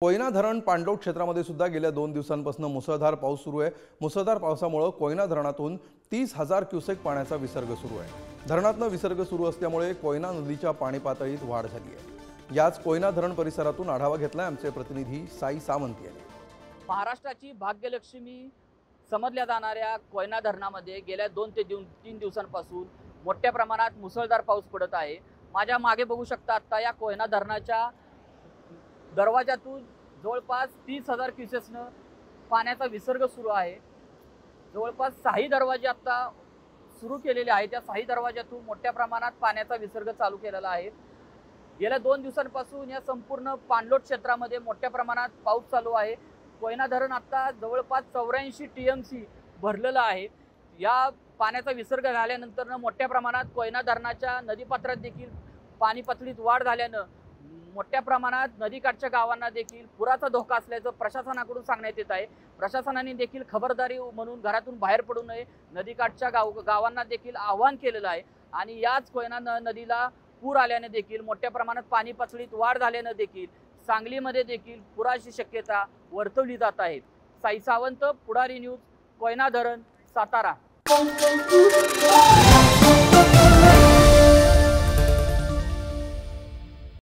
कोयना धरण पाणलोट क्षेत्रामध्ये सुद्धा गेल्या 2 दिवसांपासून मुसळधार पाऊस सुरू आहे। मुसळधार पावसामुळे कोयना धरणातून 30,000 क्युसेक पाण्याचा विसर्ग सुरू आहे। धरणातून विसर्ग सुरू असल्यामुळे कोयना नदीच्या पाणी पातळीत वाढ झाली आहे। याच कोयना धरण परिसरातून आढावा घेतलाय आमचे प्रतिनिधी साई सावंत यांनी। महाराष्ट्राची भाग्यलक्ष्मी समजल्या जाणाऱ्या कोयना धरणामध्ये गेल्या 2 ते 3 दिवसांपासून मोठ्या प्रमाणात मुसळधार पाऊस पडत आहे। माझ्या मागे बघू शकता आता या कोयना धरणाच्या दरवाजातून जवळपास 30,000 क्युसेक्सनं पाण्याचा विसर्ग सुरू आहे। जवळपास 6 दरवाजे आता सुरू केलेले आहेत। त्या 6 दरवाजातून मोठ्या प्रमाणात पाण्याचा विसर्ग चालू केलेला आहे। गेल्या 2 दिवसांपासून या संपूर्ण पाणलोट क्षेत्रामध्ये मोठ्या प्रमाणात पाऊस चालू आहे। कोयना धरण आता जवळपास 84 TMC भरलेलं आहे। या पाण्याचा विसर्ग झाल्यानंतर मोठ्या प्रमाणात कोयना धरणाच्या नदीपात्रात देखील पाणी पातळीत वाढ झाल्यानं मोठ्या प्रमाणात नदीकाठच्या गावांना देखील पुराचा धोका असल्याचं प्रशासनाकडून सांगण्यात येत आहे। प्रशासनाने देखील खबरदारी म्हणून घरातून बाहेर पडू नये नदीकाठच्या गावांना देखील आवाहन केलेलं आहे। आणि याच कोयना नदीला पूर आल्याने देखील मोठ्या प्रमाणात पाणी पातळीत वाढ झाल्याने देखील सांगलीमध्ये देखील पुराची शक्यता वर्तवली जात आहे। साई सावंत, पुढारी न्यूज, कोयना धरण, सातारा।